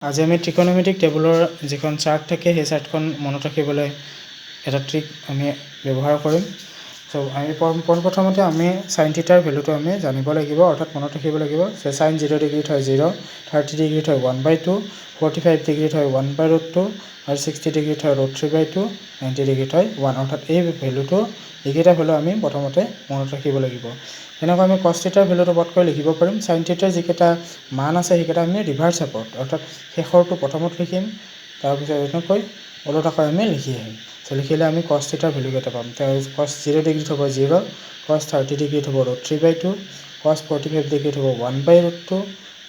আজি আমি ট্ৰিকোনোমেট্ৰিক টেবুলৰ যিখন চাৰ্ট থাকে সেই চাৰ্টখন মনত ৰাখিবলৈ এটা ট্ৰিক আমি ব্যৱহাৰ কৰিম। চ' আমি পোনপ্ৰথমতে আমি সাইন থিটাৰ ভেলুটো আমি জানিব লাগিব, অৰ্থাৎ মনত ৰাখিব লাগিব যে সাইন 0 ডিগ্ৰীত হয় 0, 30 ডিগ্ৰীত হয় 1/2, 45 ডিগ্ৰীত হয় 1/√2 আৰু 60 ডিগ্ৰীত হয় √3/2, 90 ডিগ্ৰীত হয় 1, অৰ্থাৎ এই ভেলুটো এইকেইটা ভেলু আমি প্ৰথমতে মনত ৰাখিব লাগিব। এনেকৈ আমি কস থিটাৰ ভেলুটো পটকৈ লিখিব পাৰিম। সাইন থিটাৰ যিকেইটা মান আছে সেইকেইটা আমি ৰিভাৰ্ছ আপত, অৰ্থাৎ শেষৰটো প্ৰথমত লিখিম, তাৰপিছত এনেকৈ ওলোটাকৈ আমি লিখি আহিম। লিখিলে আমি কস থিটাৰ ভেলুকেইটা পাম। কস 0 ডিগ্ৰীত হ'ব 0, কস 30 ডিগ্ৰীত হ'ব √3/2, কস 45 ডিগ্ৰীত হ'ব 1/√2,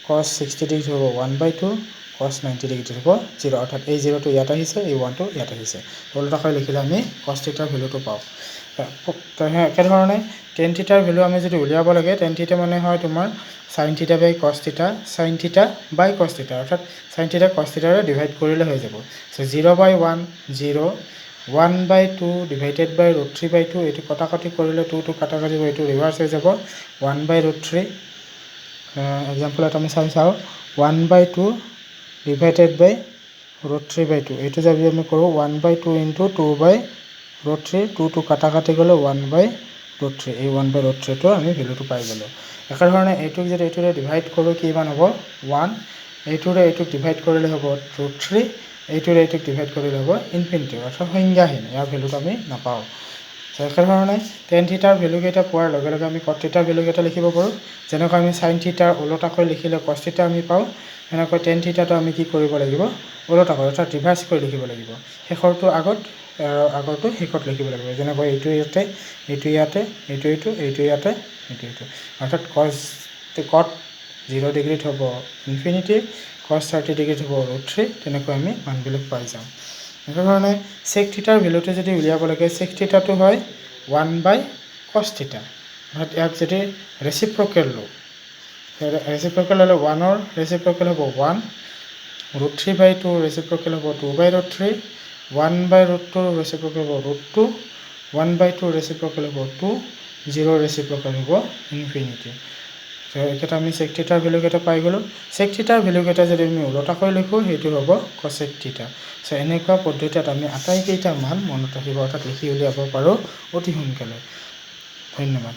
কস 60 ডিগ্ৰীত হ'ব 1/2, কস 90 ডিগ্ৰীত হ'ব 0, অৰ্থাৎ এই 0টো ইয়াত আহিছে, এই 1টো ইয়াত আহিছে। ওলোটাকৈ লিখিলে আমি কস থিটাৰ ভেলুটো পাওঁ। একেধৰণে টেন থিটাৰ ভেলু আমি যদি উলিয়াব লাগে, টেন থিটা মানে হয় তোমাৰ sine theta by cos theta, sine theta by cos theta, অৰ্থাৎ সাইন থিটা কস থিটাৰে ডিভাইড কৰিলে হৈ যাব। চ' 0/1 0, 1/2 ডিভাইডেড বাই √3/2, এইটো কটাকটি কৰিলে 2 কাটা কাটিব, এইটো ৰিভাৰ্ছ হৈ যাব 1/√3। এক্সাম্পলত আমি চাওঁ 1/2 ডিভাইডেড বাই √3/2, এইটো যদি আমি কৰোঁ 1/2 ইনটু 2/√3, 2 কাটা কাটি গ'লে 1/√3, এই 1/√3টো আমি ভেলুটো পাই গ'লোঁ। একেধৰণে এইটোক যদি এইটোৰে ডিভাইড কৰোঁ কিমান হ'ব 1, এইটোৰে এইটোক ডিভাইড কৰিলে হ'ব √3, এইটোৰে এইটোক ডিভাইড কৰিলে হ'ব ইনফিনিটি, অৰ্থাৎ সংজ্ঞাহীন, ইয়াৰ ভেলুটো আমি নাপাওঁ। একেধৰণে টেন থিটাৰ ভেলুকেইটা পোৱাৰ লগে লগে আমি কট থিটাৰ ভেলুকেইটা লিখিব পাৰোঁ। যেনেকৈ আমি সাইন থিটাৰ ওলোটাকৈ লিখিলে কস থিটা আমি পাওঁ, সেনেকৈ টেন থিটাটো আমি কি কৰিব লাগিব, ওলোটাকৈ, অৰ্থাৎ ৰিভাৰ্ছ কৰি লিখিব লাগিব। শেষৰটো আগত, আগৰটো শেষত লিখিব লাগিব। যেনেকৈ এইটো ইয়াতে, এইটো ইয়াতে, এইটো ইয়াতে, এইটো, অৰ্থাৎ কট 0 ডিগ্ৰীত হ'ব ইনফিনিটি, কস 30 ডিগ্ৰীত হ'ব √3, তেনেকৈ আমি মানবিলাক পাই যাওঁ। এনেধৰণে চেক থিটাৰ ভেলুটো যদি উলিয়াব লাগে, চেক থিটাটো হয় 1/cos থিটা, অৰ্থাৎ ইয়াক যদি ৰেচিপ্ৰকেল লওঁ, ৰেচিপ্ৰকেল হ'লে 1ৰ ৰেচিপ্ৰকেল হ'ব 1, √3/2 ৰেচিপ্ৰকেল হ'ব 2/√3, 1/√2 ৰেচিপ্ৰকেল হ'ব √2, 1/2 ৰেচিপ্ৰকেল হ'ব 2, 0 ৰেচিপ্ৰকেল হ'ব ইনফিনিটি। এইকেইটা আমি চেক থিটাৰ ভেলুকেইটা পাই গ'লোঁ। চেক থিটাৰ ভেলুকেইটা যদি আমি ওলোটাকৈ লিখোঁ, সেইটো হ'ব কচেক থিটা। চ' এনেকুৱা পদ্ধতিত আমি আটাইকেইটা মান মনত ৰাখিব, অৰ্থাৎ লিখি উলিয়াব পাৰোঁ অতি সোনকালে। ধন্যবাদ।